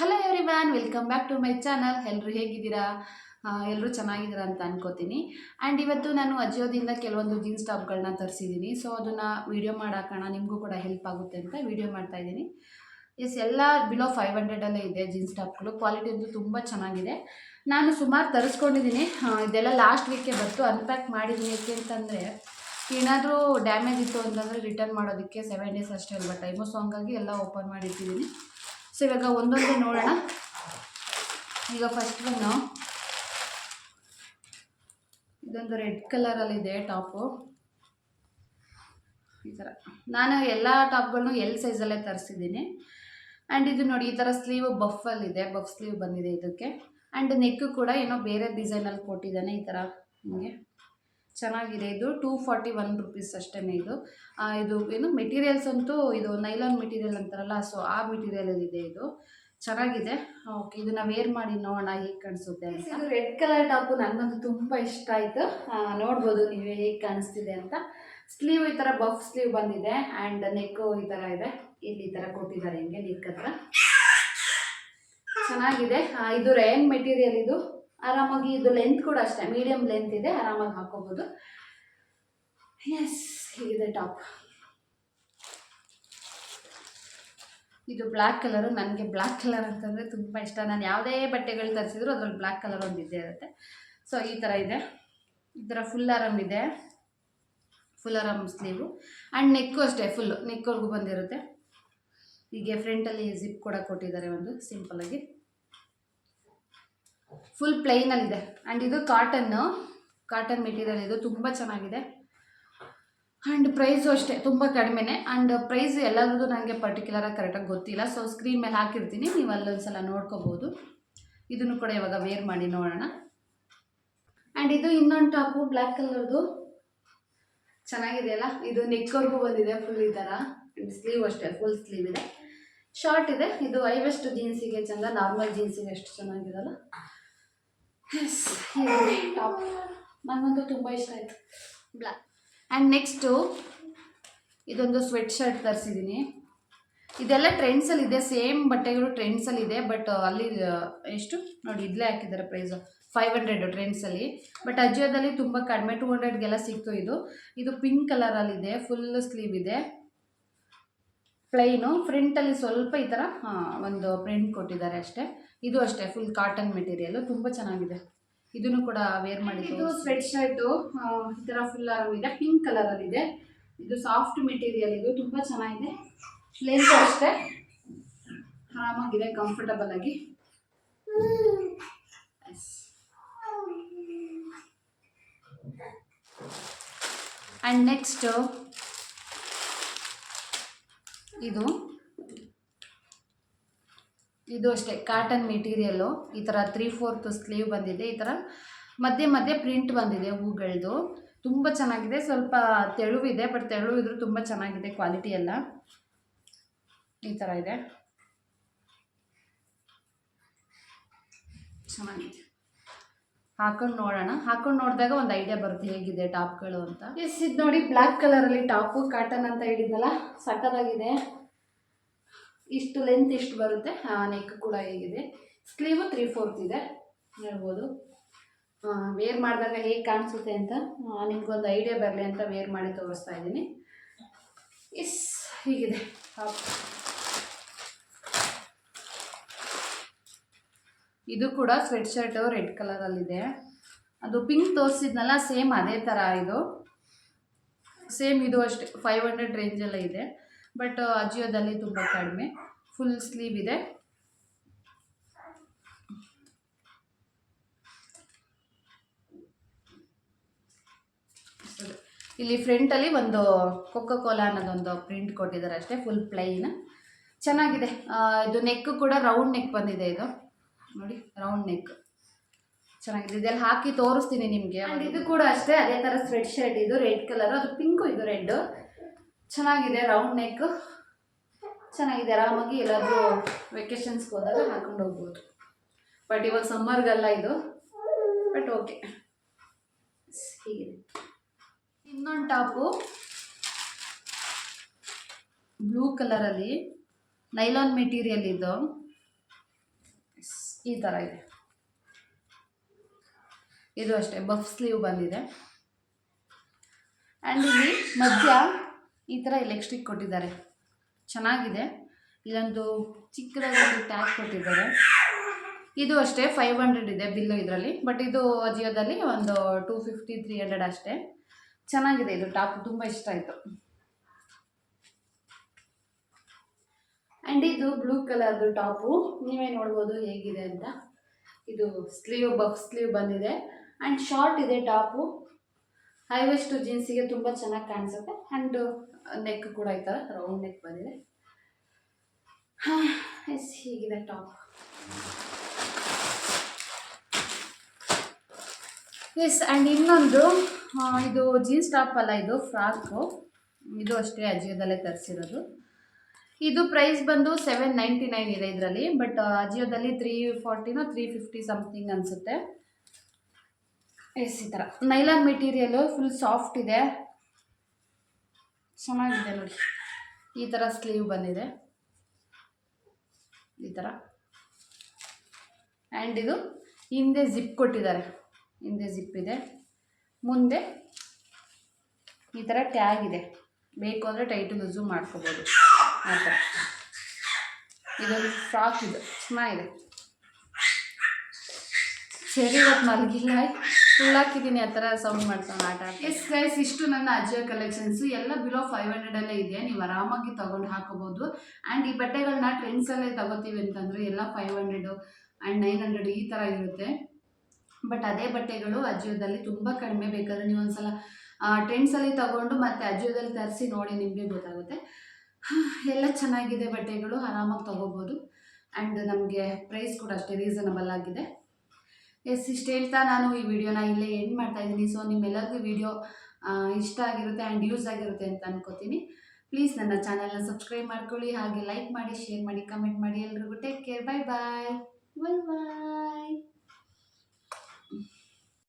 Hello everyone, welcome back to my channel. ಎಲ್ಲರೂ ಹೇಗಿದ್ದೀರಾ? ಎಲ್ಲರೂ ಚೆನ್ನಾಗಿದ್ದೀರಾ ಅಂತ ಅನ್ಕೋತೀನಿ. ಆ್ಯಂಡ್ ಇವತ್ತು ನಾನು ಅಜಿಯೋದಿಂದ ಕೆಲವೊಂದು ಜೀನ್ಸ್ ಟಾಪ್ಗಳನ್ನ ತರಿಸಿದ್ದೀನಿ. ಸೊ ಅದನ್ನು ವೀಡಿಯೋ ಮಾಡಾಕೋಣ, ನಿಮಗೂ ಕೂಡ ಹೆಲ್ಪ್ ಆಗುತ್ತೆ ಅಂತ ವೀಡಿಯೋ ಮಾಡ್ತಾಯಿದ್ದೀನಿ. ಎಲ್ಲ ಬಿಲೋ 500 ಇದೆ ಜೀನ್ಸ್ ಟಾಪ್ಗಳು. ಕ್ವಾಲಿಟಿ ಅಂತೂ ತುಂಬ ಚೆನ್ನಾಗಿದೆ. ನಾನು ಸುಮಾರು ತರಿಸ್ಕೊಂಡಿದ್ದೀನಿ. ಇದೆಲ್ಲ ಲಾಸ್ಟ್ ವೀಕೆ ಬಂತು. ಅನ್ಪ್ಯಾಕ್ ಮಾಡಿದ್ದೀನಿ. ಏಕೆ ಅಂತಂದರೆ ಏನಾದರೂ ಡ್ಯಾಮೇಜ್ ಇತ್ತು ಅಂತಂದರೆ ರಿಟರ್ನ್ ಮಾಡೋದಕ್ಕೆ 7 ಡೇಸ್ ಅಷ್ಟೇ ಅಲ್ವಾ ಟೈಮು. ಸೊ ಹಂಗಾಗಿ ಎಲ್ಲ ಓಪನ್ ಮಾಡಿಟ್ಟಿದ್ದೀನಿ. ಸೊ ಇವಾಗ ಒಂದೊಂದೇ ನೋಡೋಣ. ಈಗ ಫಸ್ಟ್ ಒನ್ನು ಇದೊಂದು ರೆಡ್ ಕಲರಲ್ಲಿದೆ ಟಾಪು. ಈ ಥರ ನಾನು ಎಲ್ಲ ಟಾಪ್ಗಳನ್ನು ಎಲ್ ಸೈಜಲ್ಲೇ ತರಿಸಿದ್ದೀನಿ. ಆ್ಯಂಡ್ ಇದು ನೋಡಿ, ಈ ಥರ ಸ್ಲೀವ್ ಬಫಲ್ಲಿದೆ, ಬಫ್ ಸ್ಲೀವ್ ಬಂದಿದೆ ಇದಕ್ಕೆ. ಆ್ಯಂಡ್ ನೆಕ್ಕು ಕೂಡ ಏನೋ ಬೇರೆ ಡಿಸೈನಲ್ಲಿ ಕೊಟ್ಟಿದ್ದಾನೆ. ಈ ಥರ ಹಿಂಗೆ ಚೆನ್ನಾಗಿದೆ. ಇದು 241 ರುಪೀಸ್ ಅಷ್ಟೇ. ಇದು ಏನು ಮೆಟೀರಿಯಲ್ಸ್ ಅಂತೂ ಇದು ನೈಲಾನ್ ಮೆಟೀರಿಯಲ್ ಅಂತಾರಲ್ಲ, ಸೊ ಆ ಮೆಟೀರಿಯಲಲ್ಲಿದೆ. ಇದು ಚೆನ್ನಾಗಿದೆ. ಓಕೆ, ಇದನ್ನು ವೇರ್ ಮಾಡಿ ನೋಡೋಣ ಹೇಗೆ ಕಾಣಿಸುತ್ತೆ ಅಂತ. ಇದು ರೆಡ್ ಕಲರ್ ಟಾಪು ನನಗಂತೂ ತುಂಬ ಇಷ್ಟ ಆಯಿತು. ನೋಡ್ಬೋದು ನೀವೇ ಹೇಗೆ ಕಾಣಿಸ್ತಿದೆ ಅಂತ. ಸ್ಲೀವ್ ಈ ಥರ ಬಫ್ ಸ್ಲೀವ್ ಬಂದಿದೆ. ಆ್ಯಂಡ್ ನೆಕ್ಕು ಈ ಥರ ಇದೆ. ಇಲ್ಲಿ ಈ ಥರ ಕೊಟ್ಟಿದ್ದಾರೆ ಹಿಂಗೆ ನೆಕ್ ಹತ್ರ. ಚೆನ್ನಾಗಿದೆ. ಇದು ರೇನ್ ಮೆಟೀರಿಯಲ್. ಇದು ಆರಾಮಾಗಿ, ಇದು ಲೆಂತ್ ಕೂಡ ಅಷ್ಟೇ ಮೀಡಿಯಮ್ ಲೆಂತ್ ಇದೆ, ಆರಾಮಾಗಿ ಹಾಕೋಬೋದು. ಎಸ್, ಹೀಗಿದೆ ಟಾಪ್. ಇದು ಬ್ಲ್ಯಾಕ್ ಕಲರು. ನನಗೆ ಬ್ಲ್ಯಾಕ್ ಕಲರ್ ಅಂತಂದರೆ ತುಂಬ ಇಷ್ಟ. ನಾನು ಯಾವುದೇ ಬಟ್ಟೆಗಳು ತರಿಸಿದ್ರು ಅದ್ರಲ್ಲಿ ಬ್ಲ್ಯಾಕ್ ಕಲರ್ ಒಂದು ಇದ್ದೇ ಇರುತ್ತೆ. ಸೊ ಈ ಥರ ಇದೆ. ಈ ಥರ ಫುಲ್ ಆರಾಮ್ ಇದೆ, ಫುಲ್ ಆರಾಮ್ ಸ್ಲೀವು. ಆ್ಯಂಡ್ ನೆಕ್ಕು ಅಷ್ಟೇ, ಫುಲ್ಲು ನೆಕ್ವರೆಗೂ ಬಂದಿರುತ್ತೆ. ಹೀಗೆ ಫ್ರಂಟಲ್ಲಿ ಜಿಪ್ ಕೂಡ ಕೊಟ್ಟಿದ್ದಾರೆ ಒಂದು ಸಿಂಪಲಾಗಿ. ಫುಲ್ ಪ್ಲೈನಲ್ಲಿದೆ. ಆ್ಯಂಡ್ ಇದು ಕಾಟನ್ ಮೆಟೀರಿಯಲ್. ಇದು ತುಂಬ ಚೆನ್ನಾಗಿದೆ. ಆ್ಯಂಡ್ ಪ್ರೈಸು ಅಷ್ಟೇ ತುಂಬ ಕಡಿಮೆನೇ. ಆ್ಯಂಡ್ ಪ್ರೈಸ್ ಎಲ್ಲರದ್ದು ನನಗೆ ಪರ್ಟಿಕ್ಯುಲರಾಗಿ ಕರೆಕ್ಟಾಗಿ ಗೊತ್ತಿಲ್ಲ. ಸೊ ಸ್ಕ್ರೀನ್ ಮೇಲೆ ಹಾಕಿರ್ತೀನಿ, ನೀವು ಅಲ್ಲೊಂದು ಸಲ ನೋಡ್ಕೋಬೋದು. ಇದನ್ನು ಕೂಡ ಇವಾಗ ವೇರ್ ಮಾಡಿ ನೋಡೋಣ. ಆ್ಯಂಡ್ ಇದು ಇನ್ನೊಂದು ಟಾಪು ಬ್ಲ್ಯಾಕ್ ಕಲರ್ದು. ಚೆನ್ನಾಗಿದೆಯಲ್ಲ. ಇದು ನೆಕ್ವರೆಗೂ ಬಂದಿದೆ ಫುಲ್ ಈ ಥರ. ಆ್ಯಂಡ್ ಸ್ಲೀವ್ ಅಷ್ಟೇ ಫುಲ್ ಸ್ಲೀವ್ ಇದೆ, ಶಾರ್ಟ್ ಇದೆ. ಇದು ಐವೆಸ್ಟ್ ಜೀನ್ಸಿಗೆ ಚೆಂದ, ನಾರ್ಮಲ್ ಜೀನ್ಸಿಗೆ ಅಷ್ಟು ಚೆನ್ನಾಗಿರಲ್ಲ. ಎಸ್, ಟಾಪ್ ನನಗಂತೂ ತುಂಬ ಇಷ್ಟ ಆಯಿತು, ಬ್ಲ್ಯಾಕ್. ಆ್ಯಂಡ್ ನೆಕ್ಸ್ಟು ಇದೊಂದು ಸ್ವೆಟ್ ಶರ್ಟ್ ತರಿಸಿದ್ದೀನಿ. ಇದೆಲ್ಲ ಟ್ರೆಂಡ್ಸಲ್ಲಿದೆ, ಸೇಮ್ ಬಟ್ಟೆಗಳು ಟ್ರೆಂಡ್ಸಲ್ಲಿದೆ. ಬಟ್ ಅಲ್ಲಿ ಎಷ್ಟು ನೋಡಿ, ಇಲ್ಲೇ ಹಾಕಿದ್ದಾರೆ ಪ್ರೈಸು 500 ಟ್ರೆಂಡ್ಸಲ್ಲಿ. ಬಟ್ ಅಜಿಯೋದಲ್ಲಿ ತುಂಬ ಕಡಿಮೆ, 200ಗೆಲ್ಲ ಸಿಕ್ತು. ಇದು ಪಿಂಕ್ ಕಲರಲ್ಲಿದೆ, ಫುಲ್ ಸ್ಲೀವ್ ಇದೆ, ಪ್ಲೈನು. ಫ್ರಂಟಲ್ಲಿ ಸ್ವಲ್ಪ ಈ ಥರ ಒಂದು ಪ್ರಿಂಟ್ ಕೊಟ್ಟಿದ್ದಾರೆ ಅಷ್ಟೇ. ಇದು ಅಷ್ಟೇ ಫುಲ್ ಕಾಟನ್ ಮೆಟೀರಿಯಲು, ತುಂಬ ಚೆನ್ನಾಗಿದೆ. ಇದನ್ನು ಕೂಡ ವೇರ್ ಮಾಡಿ. ಇದು ಸ್ವೆಟ್ ಶರ್ಟು ಈ ಥರ ಫುಲ್ ಆರಾಮಿದೆ, ಪಿಂಕ್ ಕಲರಲ್ಲಿದೆ. ಇದು ಸಾಫ್ಟ್ ಮೆಟೀರಿಯಲ್. ಇದು ತುಂಬ ಚೆನ್ನಾಗಿದೆ. ಲೆಂತ್ ಅಷ್ಟೇ ಆರಾಮಾಗಿದೆ, ಕಂಫರ್ಟಬಲ್ ಆಗಿ. ಆ್ಯಂಡ್ ನೆಕ್ಸ್ಟು ಇದು ಅಷ್ಟೇ ಕಾಟನ್ ಮೆಟೀರಿಯಲ್ಲು. ಈ ಥರ 3/4 ಸ್ಲೀವ್ ಬಂದಿದೆ. ಈ ಥರ ಮಧ್ಯೆ ಮಧ್ಯೆ ಪ್ರಿಂಟ್ ಬಂದಿದೆ ಹೂಗಳದು. ತುಂಬ ಚೆನ್ನಾಗಿದೆ. ಸ್ವಲ್ಪ ತೆಳುವಿದೆ, ಬಟ್ ತೆಳುವಿದ್ರೂ ತುಂಬ ಚೆನ್ನಾಗಿದೆ ಕ್ವಾಲಿಟಿ ಎಲ್ಲ. ಈ ಥರ ಇದೆ, ಚೆನ್ನಾಗಿದೆ. ಹಾಕೊಂಡು ನೋಡೋಣ. ಹಾಕೊಂಡು ನೋಡಿದಾಗ ಒಂದು ಐಡಿಯಾ ಬರುತ್ತೆ ಹೇಗಿದೆ ಟಾಪ್ಗಳು ಅಂತ. ಎಸ್, ಇದು ನೋಡಿ ಬ್ಲ್ಯಾಕ್ ಕಲರಲ್ಲಿ ಟಾಪು, ಕಾಟನ್ ಅಂತ ಹೇಳಿದ್ನಲ್ಲ, ಸಕ್ಕತ್ತಾಗಿದೆ. ಇಷ್ಟು ಲೆಂತ್ ಇಷ್ಟು ಬರುತ್ತೆ. ನೆಕ್ ಕೂಡ ಹೇಗಿದೆ, ಸ್ಲೀವು 3/4 ಇದೆ, ಹೇಳ್ಬೋದು. ವೇರ್ ಮಾಡಿದಾಗ ಹೇಗೆ ಕಾಣಿಸುತ್ತೆ ಅಂತ ನಿಮ್ಗೊಂದು ಐಡಿಯಾ ಬರಲಿ ಅಂತ ವೇರ್ ಮಾಡಿ ತೋರಿಸ್ತಾ ಇದ್ದೀನಿ. ಎಸ್, ಹೀಗಿದೆ ಟಾಪ್. ಇದು ಕೂಡ ಸ್ವೆಟ್ ಶರ್ಟು ರೆಡ್ ಕಲರಲ್ಲಿದೆ. ಅದು ಪಿಂಕ್ ತೋರಿಸಿದ್ನಲ್ಲ, ಸೇಮ್ ಅದೇ ಥರ ಇದು. ಸೇಮ್ ಇದು ಅಷ್ಟೇ 500 ರೇಂಜೆಲ್ಲ ಇದೆ. ಬಟ್ ಅಜಿಯೋದಲ್ಲಿ ತುಂಬ ಕಡಿಮೆ. ಫುಲ್ ಸ್ಲೀವ್ ಇದೆ. ಇಲ್ಲಿ ಫ್ರಂಟಲ್ಲಿ ಒಂದು ಕೊಕೋ ಕೋಲಾ ಅನ್ನೋದೊಂದು ಪ್ರಿಂಟ್ ಕೊಟ್ಟಿದ್ದಾರೆ ಅಷ್ಟೇ, ಫುಲ್ ಪ್ಲೈನ್. ಚೆನ್ನಾಗಿದೆ. ಇದು ನೆಕ್ ಕೂಡ ರೌಂಡ್ ನೆಕ್ ಬಂದಿದೆ. ಇದು ನೋಡಿ, ರೌಂಡ್ ನೆಕ್ ಚೆನ್ನಾಗಿದೆ. ಇದೆಲ್ಲ ಹಾಕಿ ತೋರಿಸ್ತೀನಿ ನಿಮಗೆ. ಆ್ಯಂಡ್ ಇದು ಕೂಡ ಅಷ್ಟೇ ಅದೇ ಥರ ಸ್ವೆಟ್ ಶರ್ಟ್. ಇದು ರೆಡ್ ಕಲರು, ಅದು ಪಿಂಕು, ಇದು ರೆಡ್ಡು. ಚೆನ್ನಾಗಿದೆ, ರೌಂಡ್ ನೆಕ್ ಚೆನ್ನಾಗಿದೆ. ಆರಾಮಾಗಿ ಎಲ್ಲಾದರೂ ವೆಕೇಷನ್ಸ್ಗೆ ಹೋದಾಗ ಹಾಕೊಂಡು ಹೋಗ್ಬೋದು. ಬಟ್ ಇವಾಗ ಸಮ್ಮರ್ಗಲ್ಲ ಇದು, ಬಟ್ ಓಕೆ. ಹೀಗಿದೆ. ಇನ್ನೊಂದು ಟಾಪು ಬ್ಲೂ ಕಲರಲ್ಲಿ ನೈಲಾನ್ ಮೆಟೀರಿಯಲ್. ಇದು ಈ ಥರ ಇದೆ. ಇದು ಅಷ್ಟೇ ಬಫ್ ಸ್ಲೀವ್ ಬಂದಿದೆ. ಆ್ಯಂಡ್ ಇಲ್ಲಿ ಮಧ್ಯ ಈ ಥರ ಎಲೆಕ್ಟ್ರಿಕ್ ಕೊಟ್ಟಿದ್ದಾರೆ, ಚೆನ್ನಾಗಿದೆ. ಇಲ್ಲೊಂದು ಚಿಕ್ಕದಾಗಿ ಟ್ಯಾಗ್ ಕೊಟ್ಟಿದ್ದಾರೆ. ಇದು ಅಷ್ಟೇ 500 ಇದೆ ಬಿಲ್ಲು ಇದರಲ್ಲಿ. ಬಟ್ ಇದು ಅಜಿಯೋದಲ್ಲಿ ಒಂದು 250-300 ಅಷ್ಟೇ. ಚೆನ್ನಾಗಿದೆ ಇದು ಟಾಪ್, ತುಂಬ ಇಷ್ಟ ಆಯಿತು. ಆ್ಯಂಡ್ ಇದು ಬ್ಲೂ ಕಲರ್ದು ಟಾಪು, ನೀವೇ ನೋಡ್ಬೋದು ಹೇಗಿದೆ ಅಂತ. ಇದು ಸ್ಲೀವ್ ಬಫ್ ಸ್ಲೀವ್ ಬಂದಿದೆ ಆ್ಯಂಡ್ ಶಾರ್ಟ್ ಇದೆ ಟಾಪು. ಹೈ ವೆಸ್ಟ್ ಜೀನ್ಸಿಗೆ ತುಂಬ ಚೆನ್ನಾಗಿ ಕಾಣಿಸುತ್ತೆ. ಆ್ಯಂಡ್ ನೆಕ್ ಕೂಡ ಈ ಥರ ರೌಂಡ್ ನೆಕ್ ಬಂದಿದೆ. ಎಸ್, ಹೀಗಿದೆ ಟಾಪ್. ಎಸ್, ಆ್ಯಂಡ್ ಇನ್ನೊಂದು ಇದು ಜೀನ್ಸ್ ಟಾಪ್ ಅಲ್ಲ, ಇದು ಫ್ರಾಕು. ಇದು ಅಷ್ಟೇ ಅಜಿಯೋದಲ್ಲೇ ತರಿಸಿರೋದು. ಇದು ಪ್ರೈಸ್ ಬಂದು 799 ಇದೆ ಇದರಲ್ಲಿ. ಬಟ್ ಅಜಿಯೋದಲ್ಲಿ 340 350 ಸಮಥಿಂಗ್ ಅನಿಸುತ್ತೆ. ಎಸ್, ಈ ಥರ ನೈಲಾನ್ ಮೆಟೀರಿಯಲು ಫುಲ್ ಸಾಫ್ಟ್ ಇದೆ, ಚೆನ್ನಾಗಿದೆ ನೋಡಿ. ಈ ಥರ ಸ್ಲೀವ್ ಬಂದಿದೆ ಈ ಥರ. ಆ್ಯಂಡ್ ಇದು ಹಿಂದೆ ಜಿಪ್ ಕೊಟ್ಟಿದ್ದಾರೆ, ಹಿಂದೆ ಜಿಪ್ ಇದೆ, ಮುಂದೆ ಈ ಥರ ಟ್ಯಾಗ್ ಇದೆ. ಬೇಕು ಅಂದರೆ ಟೈಟು ಲೂಸು ಮಾಡ್ಕೋಬೋದು ಆ ಥರ. ಇದೊಂದು ಫ್ರಾಕ್, ಇದು ಚೆನ್ನಾಗಿದೆ. ಸರಿ, ಇವತ್ತು ಮಲಗಿಲ್ಲ, ಫುಲ್ ಹಾಕಿದ್ದೀನಿ, ಆ ಥರ ಸೌಂಡ್ ಮಾಡ್ಕೊಂಡು ಆಟ. ಎಸ್ ಗೈಸ್, ಇಷ್ಟು ನನ್ನ ಅಜಿಯೋ ಕಲೆಕ್ಷನ್ಸು ಎಲ್ಲ ಬಿಲೋ 500 ಇದೆ. ನೀವು ಆರಾಮಾಗಿ ತೊಗೊಂಡು ಹಾಕೋಬೋದು. ಆ್ಯಂಡ್ ಈ ಬಟ್ಟೆಗಳನ್ನ ಟ್ರೆಂಡ್ಸಲ್ಲೇ ತಗೋತೀವಿ ಅಂತಂದರೆ ಎಲ್ಲ 500 ಆ್ಯಂಡ್ 900 ಈ ಥರ ಇರುತ್ತೆ. ಬಟ್ ಅದೇ ಬಟ್ಟೆಗಳು ಅಜಿಯೋದಲ್ಲಿ ತುಂಬ ಕಡಿಮೆ. ಬೇಕಾದರೆ ನೀವು ಒಂದ್ಸಲ ಟ್ರೆಂಡ್ಸಲ್ಲಿ ತೊಗೊಂಡು ಮತ್ತು ಅಜಿಯೋದಲ್ಲಿ ತರಿಸಿ ನೋಡಿ, ನಿಮಗೆ ಗೊತ್ತಾಗುತ್ತೆ. ಎಲ್ಲ ಚೆನ್ನಾಗಿದೆ ಬಟ್ಟೆಗಳು, ಆರಾಮಾಗಿ ತೊಗೋಬೋದು. ಆ್ಯಂಡ್ ನಮಗೆ ಪ್ರೈಸ್ ಕೂಡ ಅಷ್ಟೇ ರೀಸನಬಲ್ ಆಗಿದೆ. ಎಸ್, ಇಷ್ಟು ಹೇಳ್ತಾ ನಾನು ಈ ವಿಡಿಯೋನ ಇಲ್ಲೇ ಎಂಡ್ ಮಾಡ್ತಾಯಿದ್ದೀನಿ. ಸೊ ನಿಮ್ಮೆಲ್ಲರಿಗೂ ವಿಡಿಯೋ ಇಷ್ಟ ಆಗಿರುತ್ತೆ ಆ್ಯಂಡ್ ಯೂಸ್ ಆಗಿರುತ್ತೆ ಅಂತ ಅನ್ಕೋತೀನಿ. ಪ್ಲೀಸ್ ನನ್ನ ಚಾನಲ್ನ ಸಬ್ಸ್ಕ್ರೈಬ್ ಮಾಡ್ಕೊಳ್ಳಿ, ಹಾಗೆ ಲೈಕ್ ಮಾಡಿ, ಶೇರ್ ಮಾಡಿ, ಕಮೆಂಟ್ ಮಾಡಿ. ಎಲ್ರಿಗೂ ಟೇಕ್ ಕೇರ್, ಬಾಯ್ ಬಾಯ್.